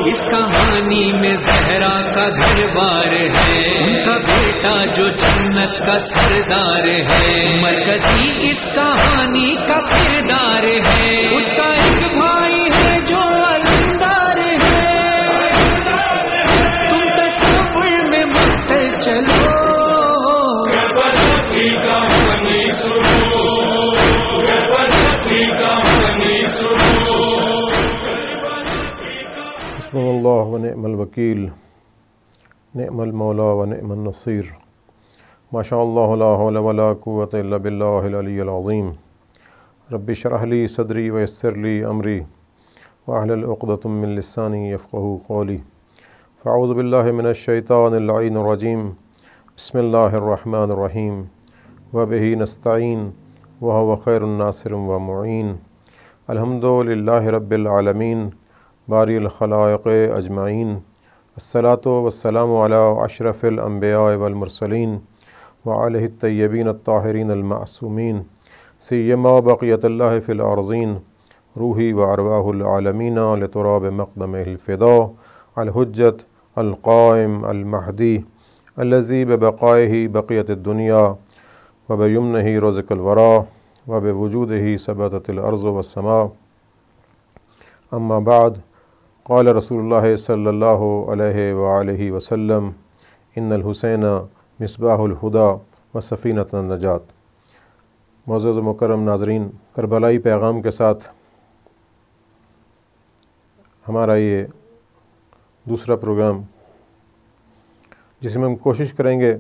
اس کہانی میں زہرا کا گھر بار ہے، ان کا بیٹا جو جنت کا سردار ہے، مرکزی اس کہانی کا کردار ہے، اس کا ایک بھائی ہے جو علمدار ہے، تم تصور میں مت چلو، کربلا کی کہانی سنو، کربلا کی کہانی سنو۔ حسبنا اللہ ونعم الوکیل، نعم المولا ونعم النصیر، ما شاء اللہ لا حول ولا قوۃ الا باللہ العلی العظیم۔ رب اشرح لی صدری ویسر لی امری واحلل عقدۃ من لسانی یفقہوا قولی۔ فاعوذ باللہ من الشیطان اللعین الرجیم، بسم اللہ الرحمن الرحیم، وبہ نستعین وہو خیر الناصر ومعین۔ الحمد للہ رب العالمین باری الخلائق اجمعین، الصلاۃ والسلام علی اشرف الانبیاء والمرسلین وعلیہ الطیبین الطاہرین المعصومین، سیما بقیت اللہ فی الارضین، روحی وارواح العالمین لتراب مقدمہ الفداء الحجت القائم المہدی الذی ببقائہ بقیت الدنیا وبیمنہ رزق الورا وبوجودہ ثبتت الارض والسماء۔ اما بعد، قال رسول اللہ صلی اللہ علیہ وآلہ وسلم، ان الحسین مصباح الہدیٰ و سفینۃ النجات۔ معزز و مکرم ناظرین، کربلائی پیغام کے ساتھ ہمارا یہ دوسرا پروگرام، جس میں ہم کوشش کریں گے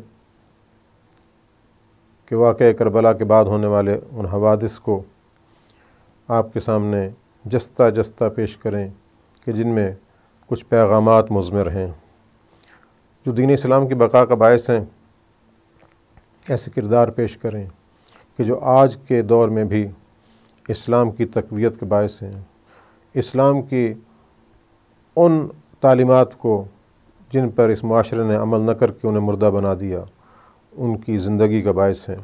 کہ واقعہ کربلا کے بعد ہونے والے ان حوادث کو آپ کے سامنے جستہ جستہ پیش کریں کہ جن میں کچھ پیغامات مضمر ہیں جو دین اسلام کی بقا کا باعث ہیں۔ ایسے کردار پیش کریں کہ جو آج کے دور میں بھی اسلام کی تقویت کے باعث ہیں، اسلام کی ان تعلیمات کو جن پر اس معاشرے نے عمل نہ کر کے انہیں مردہ بنا دیا، ان کی زندگی کا باعث ہیں۔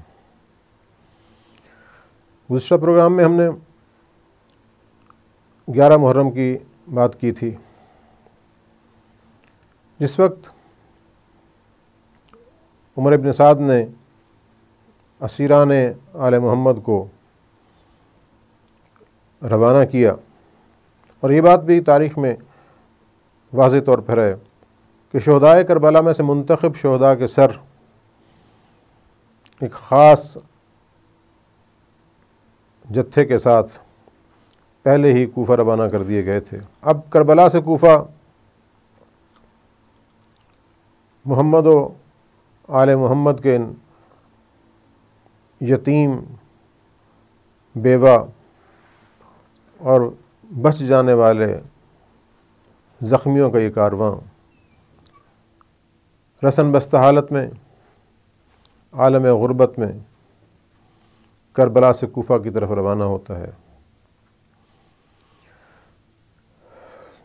گزشتہ پروگرام میں ہم نے 11 محرم کی بات کی تھی، جس وقت عمر بن سعد نے اسیران آل محمد کو روانہ کیا، اور یہ بات بھی تاریخ میں واضح طور پر ہے کہ شہدائے کربلا میں سے منتخب شہداء کے سر ایک خاص جتھے کے ساتھ پہلے ہی کوفہ روانہ کر دیے گئے تھے۔ اب کربلا سے کوفہ محمد و آل محمد کے یتیم، بیوہ اور بچ جانے والے زخمیوں کا یہ کارواں رسن بستہ حالت میں عالم غربت میں کربلا سے کوفہ کی طرف روانہ ہوتا ہے۔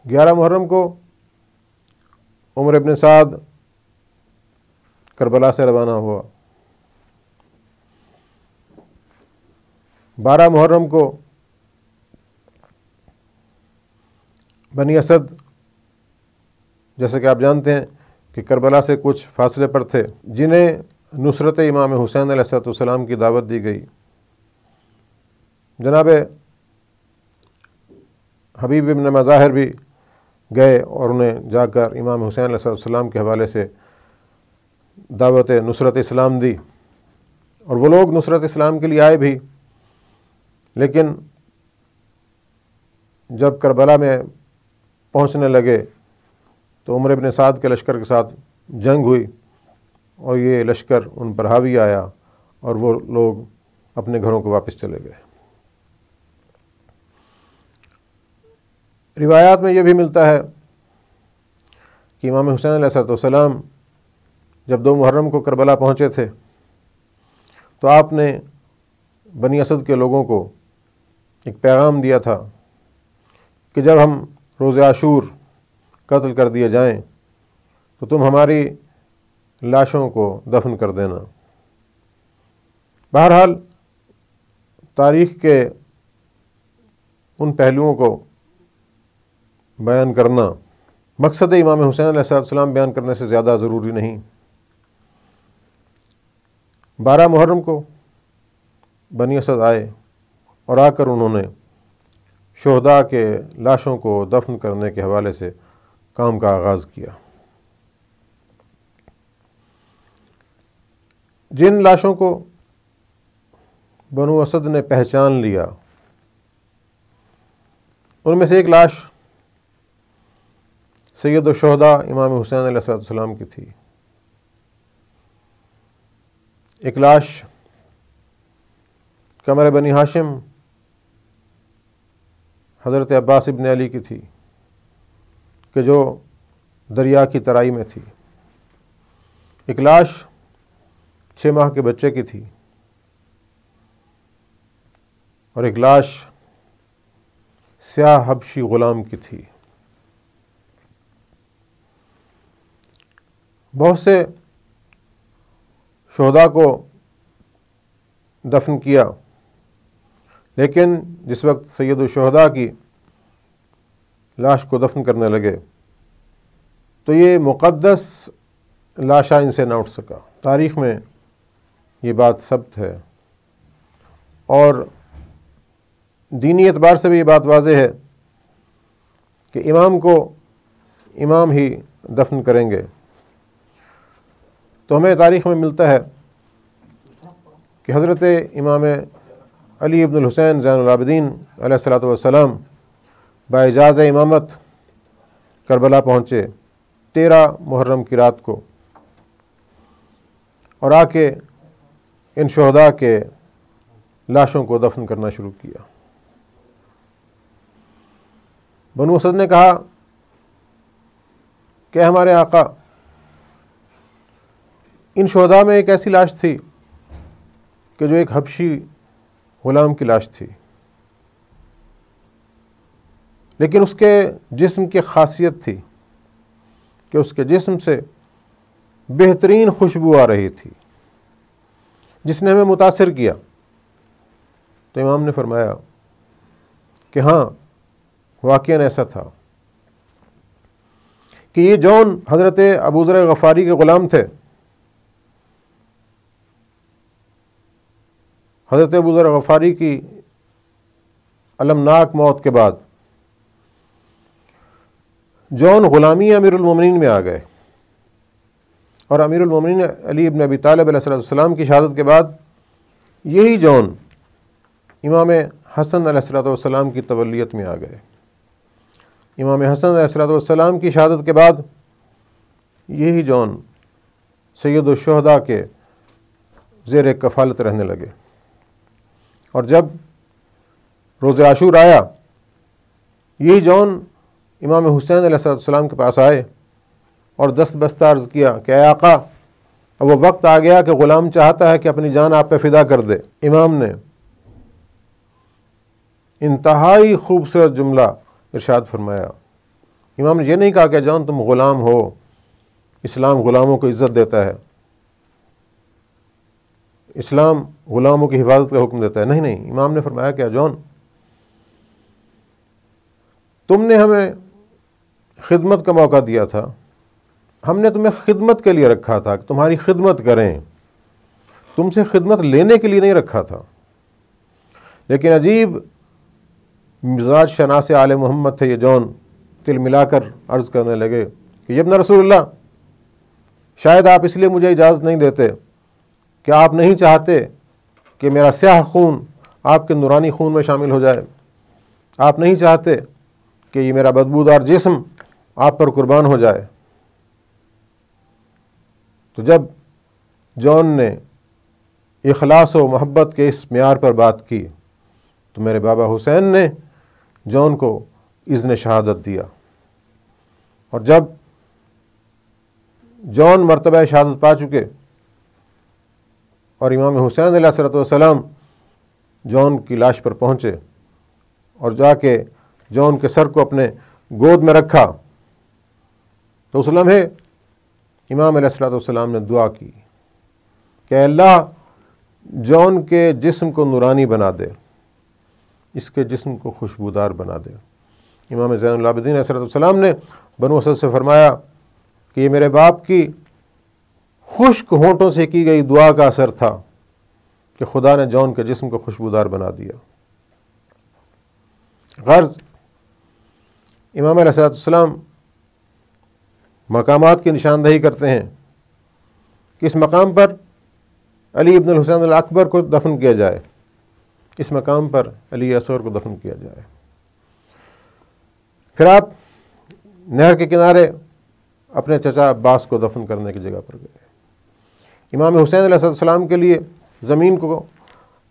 11 محرم کو عمر بن سعد کربلا سے روانہ ہوا۔ 12 محرم کو بنی اسد، جیسے کہ آپ جانتے ہیں کہ کربلا سے کچھ فاصلے پر تھے، جنہیں نصرت امام حسین علیہ السلام کی دعوت دی گئی، جناب حبیب ابن مظاہر بھی گئے اور انہیں جا کر امام حسین علیہ السلام کے حوالے سے دعوت نصرت اسلام دی، اور وہ لوگ نصرت اسلام کے لیے آئے بھی، لیکن جب کربلا میں پہنچنے لگے تو عمر بن سعد کے لشکر کے ساتھ جنگ ہوئی، اور یہ لشکر ان پر حاوی آیا اور وہ لوگ اپنے گھروں کو واپس چلے گئے۔ روایات میں یہ بھی ملتا ہے کہ امام حسین علیہ السلام جب 2 محرم کو کربلا پہنچے تھے تو آپ نے بنی اسد کے لوگوں کو ایک پیغام دیا تھا کہ جب ہم روز عاشور قتل کر دیے جائیں تو تم ہماری لاشوں کو دفن کر دینا۔ بہرحال تاریخ کے ان پہلوؤں کو بیان کرنا مقصد امام حسین علیہ السلام بیان کرنے سے زیادہ ضروری نہیں۔ 12 محرم کو بنی اسد آئے اور آ کر انہوں نے شہداء کے لاشوں کو دفن کرنے کے حوالے سے کام کا آغاز کیا۔ جن لاشوں کو بنو اسد نے پہچان لیا ان میں سے ایک لاش سید الشہداء امام حسین علیہ السلام کی تھی، ایک لاش قمر بنی ہاشم حضرت عباس ابن علی کی تھی کہ جو دریا کی ترائی میں تھی، ایک لاش 6 ماہ کے بچے کی تھی، اور ایک لاش سیاہ حبشی غلام کی تھی۔ بہت سے شہداء کو دفن کیا، لیکن جس وقت سید الشہداء کی لاش کو دفن کرنے لگے تو یہ مقدس لاشا ان سے نہ اٹھ سکا۔ تاریخ میں یہ بات ثبت ہے، اور دینی اعتبار سے بھی یہ بات واضح ہے کہ امام کو امام ہی دفن کریں گے۔ تو ہمیں تاریخ میں ملتا ہے کہ حضرت امام علی ابن الحسین زین العابدین علیہ الصلاۃ والسلام باعجاز امامت کربلا پہنچے 13 محرم کی رات کو، اور آ کے ان شہداء کے لاشوں کو دفن کرنا شروع کیا۔ بنو اسد نے کہا کہ ہمارے آقا، ان شہداء میں ایک ایسی لاش تھی کہ جو ایک حبشی غلام کی لاش تھی، لیکن اس کے جسم کی خاصیت تھی کہ اس کے جسم سے بہترین خوشبو آ رہی تھی جس نے ہمیں متاثر کیا۔ تو امام نے فرمایا کہ ہاں، واقعاً ایسا تھا کہ یہ جون حضرت ابو ذر غفاری کے غلام تھے۔ حضرت ابو ذر غفاری کی المناک موت کے بعد جون غلامی امیر المومنین میں آ گئے، اور امیر المومنین علی ابن ابی طالب علیہ السلام کی شہادت کے بعد یہی جون امام حسن علیہ السلام کی تولیت میں آ گئے۔ امام حسن علیہ السلام کی شہادت کے بعد یہی جون سید الشہداء کے زیر کفالت رہنے لگے، اور جب روز عاشور آیا یہی جون امام حسین علیہ السلام کے پاس آئے اور دست بستہ عرض کیا کہ اے آقا، اب وہ وقت آ گیا کہ غلام چاہتا ہے کہ اپنی جان آپ پہ فدا کر دے۔ امام نے انتہائی خوبصورت جملہ ارشاد فرمایا۔ امام نے یہ نہیں کہا کہ جان تم غلام ہو، اسلام غلاموں کو عزت دیتا ہے، اسلام غلاموں کی حفاظت کا حکم دیتا ہے، نہیں نہیں، امام نے فرمایا کہ جان، تم نے ہمیں خدمت کا موقع دیا تھا، ہم نے تمہیں خدمت کے لیے رکھا تھا کہ تمہاری خدمت کریں، تم سے خدمت لینے کے لیے نہیں رکھا تھا۔ لیکن عجیب مزاج شناس آل محمد تھے یہ جون، تل ملا کر عرض کرنے لگے کہ ابن رسول اللہ، شاید آپ اس لیے مجھے اجازت نہیں دیتے کہ آپ نہیں چاہتے کہ میرا سیاہ خون آپ کے نورانی خون میں شامل ہو جائے، آپ نہیں چاہتے کہ یہ میرا بدبودار جسم آپ پر قربان ہو جائے۔ تو جب جون نے اخلاص و محبت کے اس معیار پر بات کی تو میرے بابا حسین نے جون کو اذن شہادت دیا، اور جب جون مرتبہ شہادت پا چکے اور امام حسین علیہ السلام جون کی لاش پر پہنچے اور جا کے جون کے سر کو اپنے گود میں رکھا تو اس لمحے امام علیہ السلام نے دعا کی کہ اللہ جون کے جسم کو نورانی بنا دے، اس کے جسم کو خوشبودار بنا دے۔ امام زین العابدین علیہ السلام نے بنو اسد سے فرمایا کہ یہ میرے باپ کی خشک ہونٹوں سے کی گئی دعا کا اثر تھا کہ خدا نے جون کے جسم کو خوشبودار بنا دیا۔ غرض امام علیہ السلام مقامات کی نشاندہی کرتے ہیں کہ اس مقام پر علی ابن الحسین الاکبر کو دفن کیا جائے، اس مقام پر علی اصغر کو دفن کیا جائے۔ پھر آپ نہر کے کنارے اپنے چچا عباس کو دفن کرنے کی جگہ پر گئے۔ امام حسین علیہ السلام کے لیے زمین کو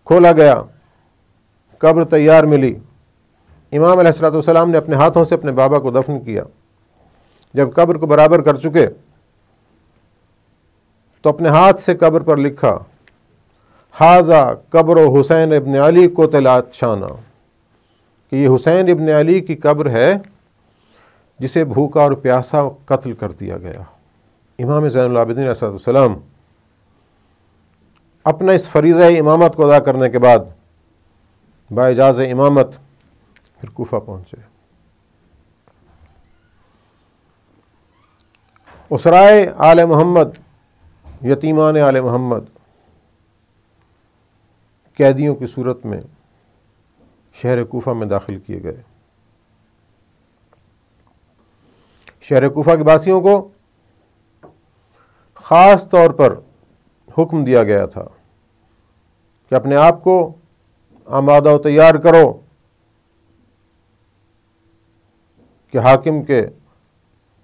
کھولا گیا، قبر تیار ملی۔ امام علیہ السلام نے اپنے ہاتھوں سے اپنے بابا کو دفن کیا۔ جب قبر کو برابر کر چکے تو اپنے ہاتھ سے قبر پر لکھا ھذا قبر حسین ابن علی قتلت شانہ، کہ یہ حسین ابن علی کی قبر ہے جسے بھوکا اور پیاسا قتل کر دیا گیا۔ امام زین العابدین علیہ السلام اپنا اس فریضہ امامت کو ادا کرنے کے بعد باعجاز امامت پھر کوفہ پہنچے۔ اسرائے آل محمد، یتیمان آل محمد قیدیوں کی صورت میں شہر کوفہ میں داخل کیے گئے۔ شہر کوفہ کے باسیوں کو خاص طور پر حکم دیا گیا تھا کہ اپنے آپ کو آمادہ و تیار کرو کہ حاکم کے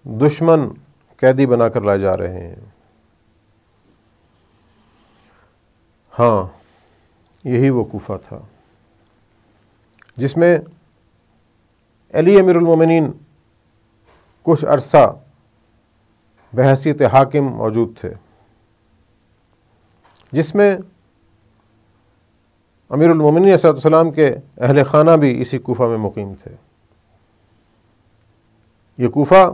دشمن قیدی بنا کر لائے جا رہے ہیں۔ ہاں، یہی وہ کوفہ تھا جس میں علی امیر المومنین کچھ عرصہ بحیثیت حاکم موجود تھے، جس میں امیر المومنین علیہ السلام کے اہل خانہ بھی اسی کوفہ میں مقیم تھے۔ یہ کوفہ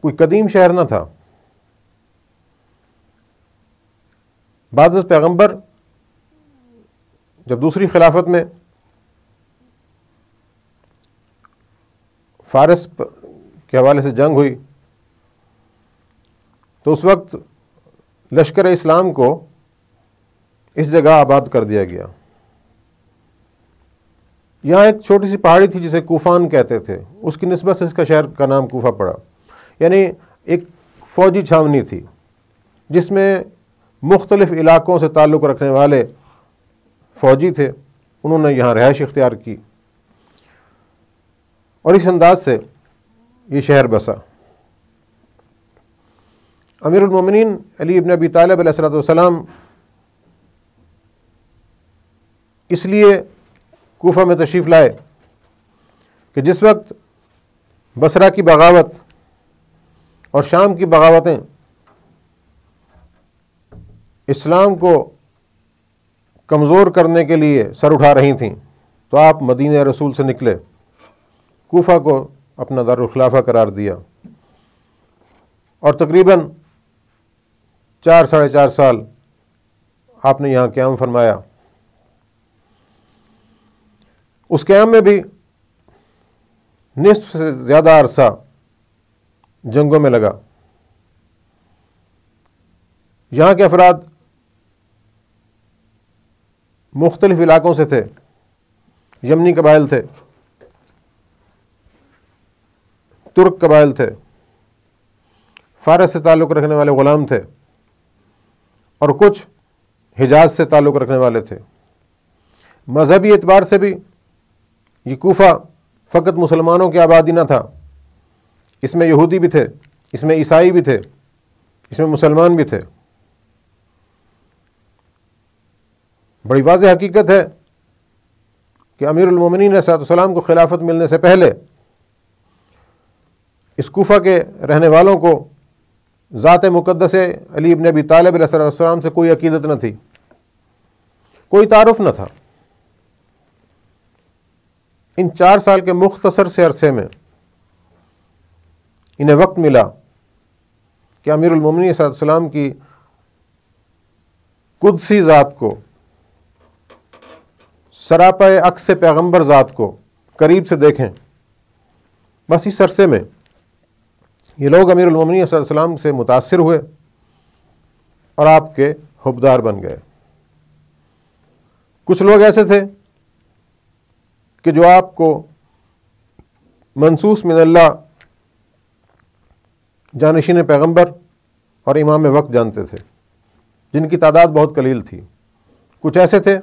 کوئی قدیم شہر نہ تھا۔ بعد از پیغمبر جب دوسری خلافت میں فارس کے حوالے سے جنگ ہوئی تو اس وقت لشکر اسلام کو اس جگہ آباد کر دیا گیا۔ یہاں ایک چھوٹی سی پہاڑی تھی جسے کوفان کہتے تھے، اس کی نسبت سے اس کا شہر کا نام کوفہ پڑا۔ یعنی ایک فوجی چھاونی تھی جس میں مختلف علاقوں سے تعلق رکھنے والے فوجی تھے، انہوں نے یہاں رہائش اختیار کی اور اس انداز سے یہ شہر بسا۔ امیر المومنین علی ابن ابی طالب علیہ السلام اس لیے کوفہ میں تشریف لائے کہ جس وقت بصرہ کی بغاوت اور شام کی بغاوتیں اسلام کو کمزور کرنے کے لیے سر اٹھا رہی تھیں تو آپ مدینہ رسول سے نکلے، کوفہ کو اپنا دارالخلافہ قرار دیا اور تقریباً 4 ساڑھے 4 سال آپ نے یہاں قیام فرمایا۔ اس قیام میں بھی نصف سے زیادہ عرصہ جنگوں میں لگا۔ یہاں کے افراد مختلف علاقوں سے تھے، یمنی قبائل تھے، ترک قبائل تھے، فارس سے تعلق رکھنے والے غلام تھے اور کچھ حجاز سے تعلق رکھنے والے تھے۔ مذہبی اعتبار سے بھی یہ کوفہ فقط مسلمانوں کی آبادی نہ تھا، اس میں یہودی بھی تھے، اس میں عیسائی بھی تھے، اس میں مسلمان بھی تھے۔ بڑی واضح حقیقت ہے کہ امیر المومنین علیہ السلام کو خلافت ملنے سے پہلے اس کوفہ کے رہنے والوں کو ذات مقدس علی ابن ابی طالب علیہ السلام سے کوئی عقیدت نہ تھی، کوئی تعارف نہ تھا۔ ان 4 سال کے مختصر سے عرصے میں انہیں وقت ملا کہ امیر المومنین صلی اللہ علیہ وسلم کی قدسی ذات کو سراپا عکس پیغمبر ذات کو قریب سے دیکھیں، بس اس عرصے میں یہ لوگ امیر المومنین صلی اللہ علیہ وسلم سے متاثر ہوئے اور آپ کے حبدار بن گئے۔ کچھ لوگ ایسے تھے کہ جو آپ کو منصوص من اللہ جانشین پیغمبر اور امام وقت جانتے تھے، جن کی تعداد بہت قلیل تھی۔ کچھ ایسے تھے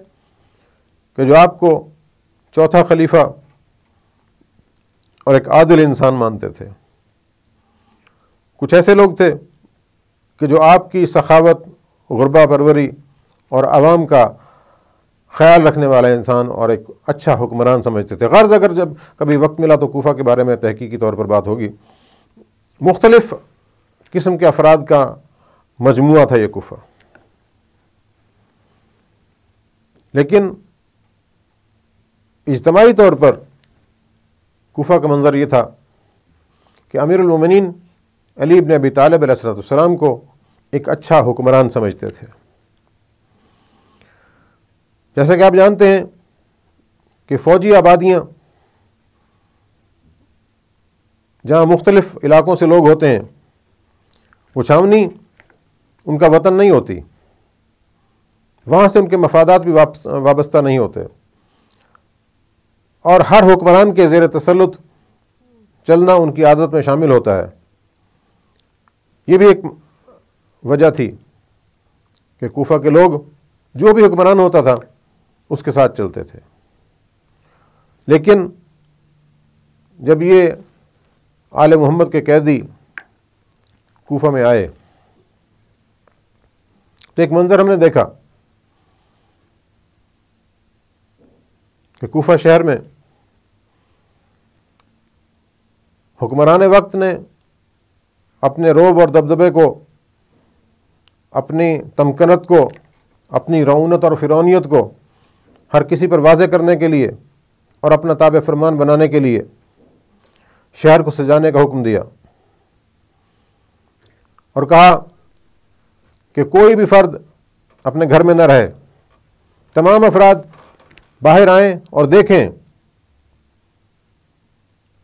کہ جو آپ کو چوتھا خلیفہ اور ایک عادل انسان مانتے تھے۔ کچھ ایسے لوگ تھے کہ جو آپ کی سخاوت، غربا پروری اور عوام کا خیال رکھنے والا انسان اور ایک اچھا حکمران سمجھتے تھے۔ غرض اگر جب کبھی وقت ملا تو کوفہ کے بارے میں تحقیقی طور پر بات ہوگی۔ مختلف قسم کے افراد کا مجموعہ تھا یہ کوفہ، لیکن اجتماعی طور پر کوفہ کا منظر یہ تھا کہ امیر المومنین علی بن ابی طالب علیہ السلام کو ایک اچھا حکمران سمجھتے تھے۔ جیسا کہ آپ جانتے ہیں کہ فوجی آبادیاں جہاں مختلف علاقوں سے لوگ ہوتے ہیں، وہ چھاونی ان کا وطن نہیں ہوتی، وہاں سے ان کے مفادات بھی وابستہ نہیں ہوتے، اور ہر حکمران کے زیر تسلط چلنا ان کی عادت میں شامل ہوتا ہے۔ یہ بھی ایک وجہ تھی کہ کوفہ کے لوگ جو بھی حکمران ہوتا تھا اس کے ساتھ چلتے تھے۔ لیکن جب یہ آل محمد کے قیدی کوفہ میں آئے تو ایک منظر ہم نے دیکھا کہ کوفہ شہر میں حکمران وقت نے اپنے رعب اور دبدبے کو، اپنی تمکنت کو، اپنی رعونت اور فرعونیت کو ہر کسی پر واضح کرنے کے لیے اور اپنا تابع فرمان بنانے کے لیے شہر کو سجانے کا حکم دیا، اور کہا کہ کوئی بھی فرد اپنے گھر میں نہ رہے، تمام افراد باہر آئیں اور دیکھیں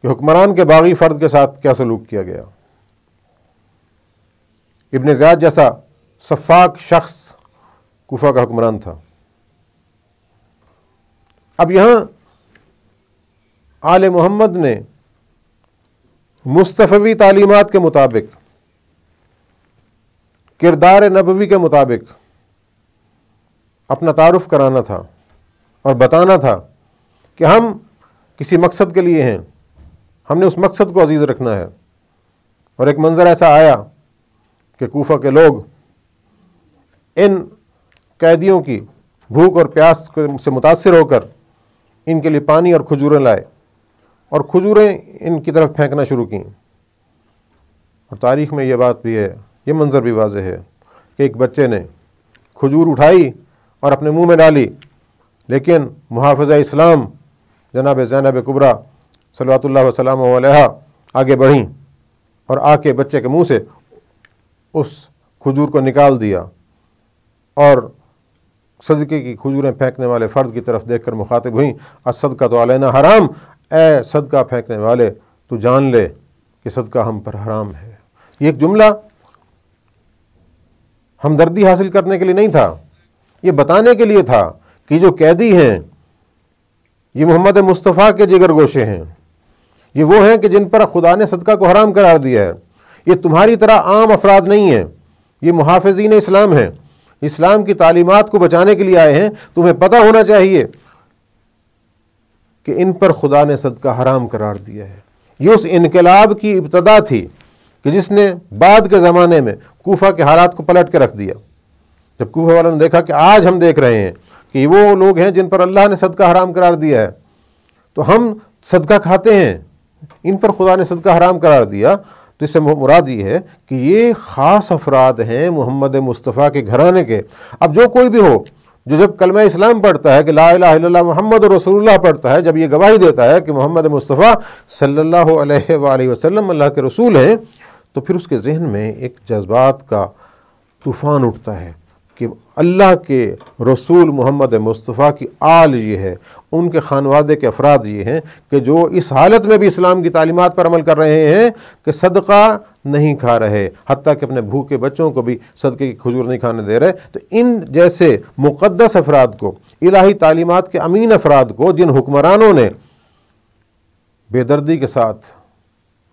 کہ حکمران کے باغی فرد کے ساتھ کیا سلوک کیا گیا۔ ابن زیاد جیسا سفاک شخص کوفہ کا حکمران تھا۔ اب یہاں آل محمد نے مصطفی تعلیمات کے مطابق، کردار نبوی کے مطابق اپنا تعارف کرانا تھا اور بتانا تھا کہ ہم کسی مقصد کے لیے ہیں، ہم نے اس مقصد کو عزیز رکھنا ہے۔ اور ایک منظر ایسا آیا کہ کوفہ کے لوگ ان قیدیوں کی بھوک اور پیاس سے متاثر ہو کر ان کے لیے پانی اور کھجوریں لائے، اور کھجوریں ان کی طرف پھینکنا شروع کیں۔ اور تاریخ میں یہ بات بھی ہے، یہ منظر بھی واضح ہے کہ ایک بچے نے کھجور اٹھائی اور اپنے منہ میں ڈالی، لیکن محافظہ اسلام جناب زینب کبریٰ صلوات اللہ وسلم علیہا آگے بڑھیں اور آ کے بچے کے منہ سے اس کھجور کو نکال دیا، اور صدقے کی کھجوریں پھینکنے والے فرد کی طرف دیکھ کر مخاطب ہوئیں، الصدقہ تو علینا حرام، اے صدقہ پھینکنے والے تو جان لے کہ صدقہ ہم پر حرام ہے۔ یہ ایک جملہ ہمدردی حاصل کرنے کے لیے نہیں تھا، یہ بتانے کے لیے تھا کہ جو قیدی ہیں یہ محمد مصطفیٰ کے جگر گوشے ہیں، یہ وہ ہیں کہ جن پر خدا نے صدقہ کو حرام قرار دیا ہے۔ یہ تمہاری طرح عام افراد نہیں ہیں، یہ محافظین اسلام ہیں، اسلام کی تعلیمات کو بچانے کے لیے آئے ہیں۔ تمہیں پتہ ہونا چاہیے کہ ان پر خدا نے صدقہ حرام قرار دیا ہے۔ یہ اس انقلاب کی ابتدا تھی کہ جس نے بعد کے زمانے میں کوفہ کے حالات کو پلٹ کے رکھ دیا۔ جب کوفہ والوں نے دیکھا کہ آج ہم دیکھ رہے ہیں کہ یہ وہ لوگ ہیں جن پر اللہ نے صدقہ حرام قرار دیا ہے، تو ہم صدقہ کھاتے ہیں، ان پر خدا نے صدقہ حرام قرار دیا، تو اس سے مراد یہ ہے کہ یہ خاص افراد ہیں محمد مصطفیٰ کے گھرانے کے۔ اب جو کوئی بھی ہو جو جب کلمہ اسلام پڑھتا ہے کہ لا الہ الا اللہ محمد رسول اللہ پڑھتا ہے، جب یہ گواہی دیتا ہے کہ محمد مصطفیٰ صلی اللہ علیہ وآلہ وسلم اللہ کے رسول ہیں، تو پھر اس کے ذہن میں ایک جذبات کا طوفان اٹھتا ہے کہ اللہ کے رسول محمد مصطفیٰ کی آل یہ ہے، ان کے خانوادے کے افراد یہ ہیں کہ جو اس حالت میں بھی اسلام کی تعلیمات پر عمل کر رہے ہیں کہ صدقہ نہیں کھا رہے، حتیٰ کہ اپنے بھوکے بچوں کو بھی صدقے کی کھجور نہیں کھانے دے رہے۔ تو ان جیسے مقدس افراد کو، الہی تعلیمات کے امین افراد کو، جن حکمرانوں نے بے دردی کے ساتھ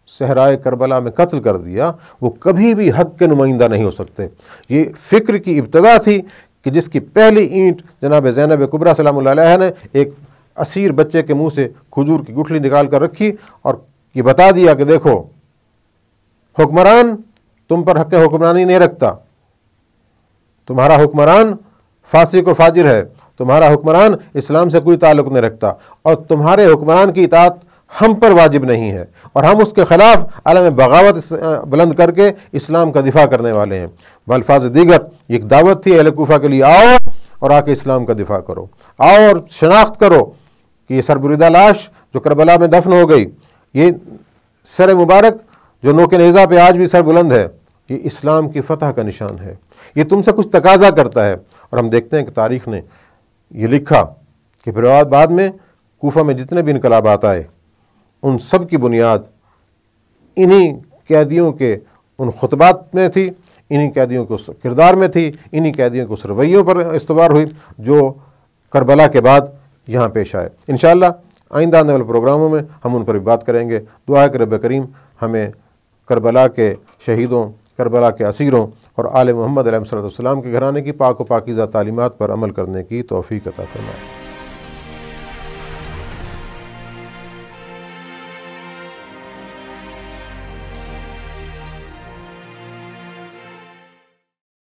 صحرائے کربلا میں قتل کر دیا، وہ کبھی بھی حق کے نمائندہ نہیں ہو سکتے۔ یہ فکر کی ابتدا تھی کہ جس کی پہلی اینٹ جناب زینب کبریٰ سلام اللہ علیہ نے ایک اسیر بچے کے منہ سے کھجور کی گٹھلی نکال کر رکھی اور یہ بتا دیا کہ دیکھو حکمران تم پر حق حکمرانی نہیں رکھتا، تمہارا حکمران فاسق و فاجر ہے، تمہارا حکمران اسلام سے کوئی تعلق نہیں رکھتا، اور تمہارے حکمران کی اطاعت ہم پر واجب نہیں ہے، اور ہم اس کے خلاف عالم بغاوت بلند کر کے اسلام کا دفاع کرنے والے ہیں۔ بالفاظ دیگر ایک دعوت تھی اہل کوفہ کے لیے، آؤ اور آ کے اسلام کا دفاع کرو، آؤ اور شناخت کرو کہ یہ سربریدہ لاش جو کربلا میں دفن ہو گئی، یہ سر مبارک جو نوک نیزہ پہ آج بھی سر بلند ہے، یہ اسلام کی فتح کا نشان ہے، یہ تم سے کچھ تقاضا کرتا ہے۔ اور ہم دیکھتے ہیں کہ تاریخ نے یہ لکھا کہ پھر بعد میں کوفہ میں جتنے بھی انقلابات آئے ان سب کی بنیاد انہی قیدیوں کے ان خطبات میں تھی، انہی قیدیوں کے اس کردار میں تھی، انہی قیدیوں کے اس رویوں پر استوار ہوئی جو کربلا کے بعد یہاں پیش آئے۔ انشاءاللہ آئندہ آنے والے پروگراموں میں ہم ان پر بھی بات کریں گے۔ دعا ہے کہ رب کریم ہمیں کربلا کے شہیدوں، کربلا کے اسیروں اور آل محمد علیہ السلام کے گھرانے کی پاک و پاکیزہ تعلیمات پر عمل کرنے کی توفیق عطا فرمائے۔